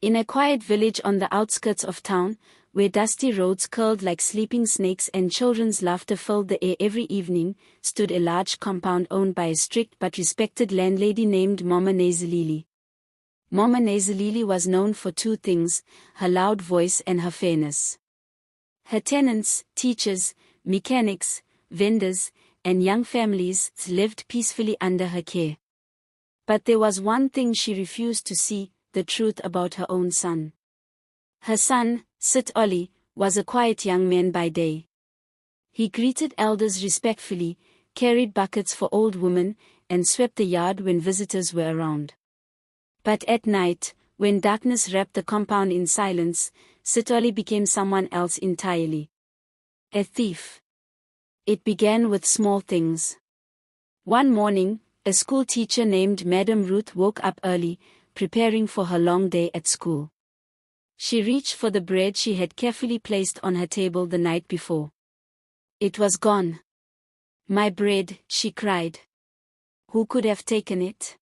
In a quiet village on the outskirts of town, where dusty roads curled like sleeping snakes and children's laughter filled the air every evening, stood a large compound owned by a strict but respected landlady named Mama Nezalili. Mama Nezalili was known for two things: her loud voice and her fairness. Her tenants, teachers, mechanics, vendors, and young families lived peacefully under her care. But there was one thing she refused to see: the truth about her own son. Her son, Sit Oli, was a quiet young man by day. He greeted elders respectfully, carried buckets for old women, and swept the yard when visitors were around. But at night, when darkness wrapped the compound in silence, Sit Oli became someone else entirely. A thief. It began with small things. One morning, a school teacher named Madam Ruth woke up early, preparing for her long day at school. She reached for the bread she had carefully placed on her table the night before. It was gone. "My bread," she cried. "Who could have taken it?"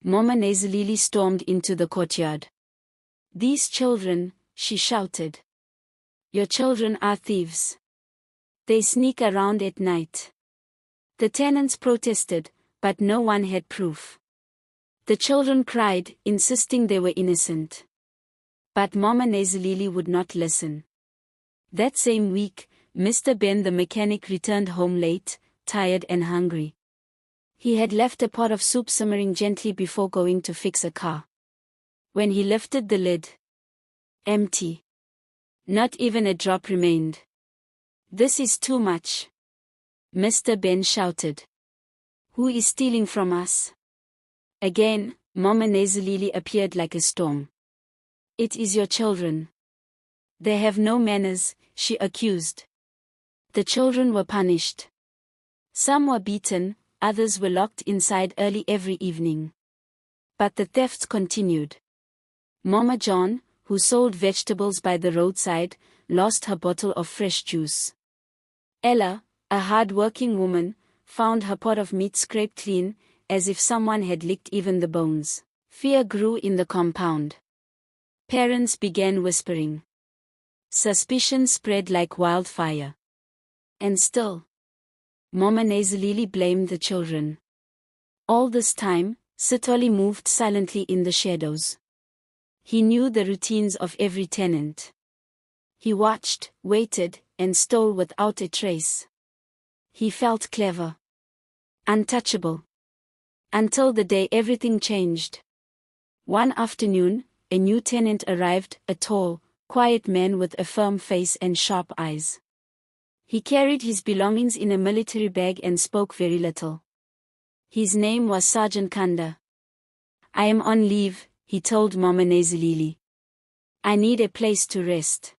Mama Nezalili stormed into the courtyard. "These children," she shouted. "Your children are thieves. They sneak around at night." The tenants protested, but no one had proof. The children cried, insisting they were innocent. But Mama Nezalili would not listen. That same week, Mr. Ben the mechanic returned home late, tired and hungry. He had left a pot of soup simmering gently before going to fix a car. When he lifted the lid, empty. Not even a drop remained. "This is too much," Mr. Ben shouted. "Who is stealing from us?" Again, Mama Nezalili appeared like a storm. "It is your children. They have no manners," she accused. The children were punished. Some were beaten, others were locked inside early every evening. But the thefts continued. Mama John, who sold vegetables by the roadside, lost her bottle of fresh juice. Ella, a hard-working woman, found her pot of meat scraped clean, as if someone had licked even the bones. Fear grew in the compound. Parents began whispering. Suspicion spread like wildfire. And still, Mama Nezalili blamed the children. All this time, Sit Oli moved silently in the shadows. He knew the routines of every tenant. He watched, waited, and stole without a trace. He felt clever. Untouchable. Until the day everything changed. One afternoon, a new tenant arrived, a tall, quiet man with a firm face and sharp eyes. He carried his belongings in a military bag and spoke very little. His name was Sergeant Kanda. "I am on leave," he told Mama Nezalili. "I need a place to rest."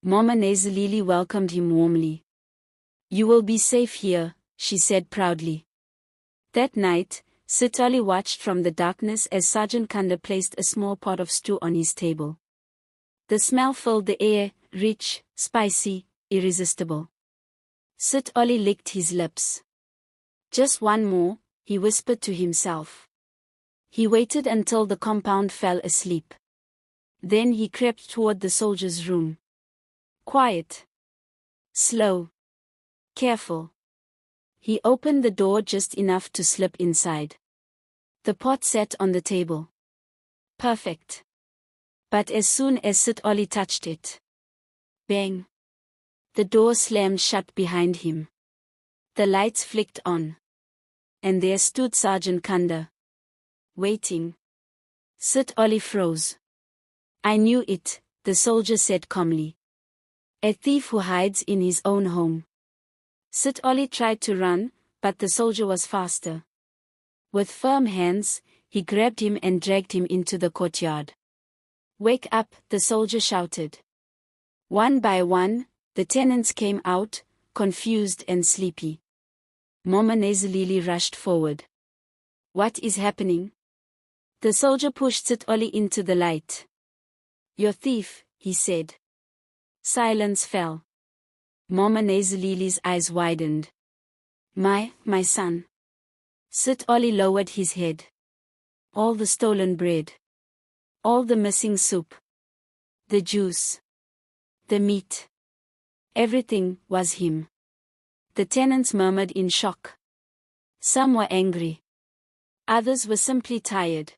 Mama Nezalili welcomed him warmly. "You will be safe here," she said proudly. That night, Sit Oli watched from the darkness as Sergeant Kanda placed a small pot of stew on his table. The smell filled the air, rich, spicy, irresistible. Sit Oli licked his lips. "Just one more," he whispered to himself. He waited until the compound fell asleep. Then he crept toward the soldier's room. Quiet. Slow. Careful. He opened the door just enough to slip inside. The pot sat on the table. Perfect. But as soon as Sit Oli touched it, bang! The door slammed shut behind him. The lights flicked on. And there stood Sergeant Kanda. Waiting. Sit Oli froze. "I knew it," the soldier said calmly. "A thief who hides in his own home." Sit Oli tried to run, but the soldier was faster. With firm hands, he grabbed him and dragged him into the courtyard. "Wake up," the soldier shouted. One by one, the tenants came out, confused and sleepy. Mama Nezalili rushed forward. "What is happening?" The soldier pushed Sit Oli into the light. "Your thief," he said. Silence fell. Mama Nezalili's eyes widened. My son." Sit Oli lowered his head. "All the stolen bread." All the missing soup, the juice, the meat. Everything was him. The tenants murmured in shock. Some were angry. Others were simply tired.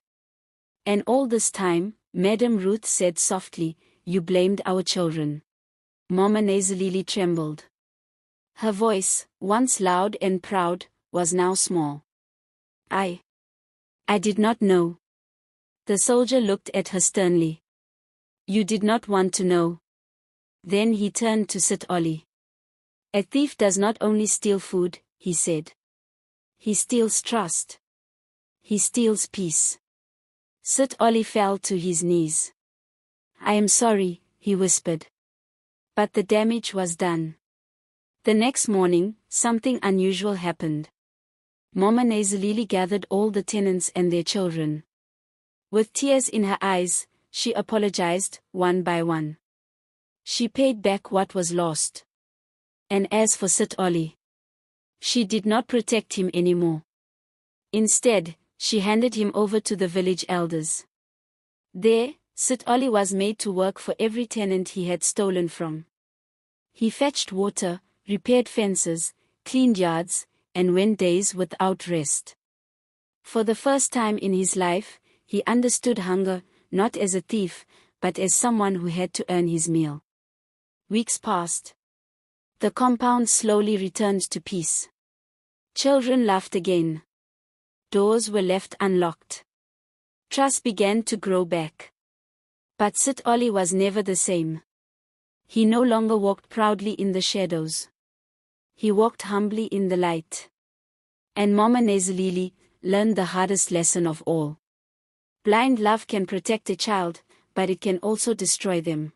And all this time, Madame Ruth said softly, "You blamed our children." Mama nasally trembled. Her voice, once loud and proud, was now small. I did not know." The soldier looked at her sternly. "You did not want to know." Then he turned to Sit Ollie. "A thief does not only steal food," he said. "He steals trust. He steals peace." Sit Ollie fell to his knees. "I am sorry," he whispered. But the damage was done. The next morning, something unusual happened. Mama nasally gathered all the tenants and their children. With tears in her eyes, she apologized, one by one. She paid back what was lost. And as for Sit Ollie, she did not protect him anymore. Instead, she handed him over to the village elders. There, Sit Ollie was made to work for every tenant he had stolen from. He fetched water, repaired fences, cleaned yards, and went days without rest. For the first time in his life, he understood hunger, not as a thief, but as someone who had to earn his meal. Weeks passed. The compound slowly returned to peace. Children laughed again. Doors were left unlocked. Trust began to grow back. But Sit Ollie was never the same. He no longer walked proudly in the shadows. He walked humbly in the light. And Mama nasally learned the hardest lesson of all. Blind love can protect a child, but it can also destroy them.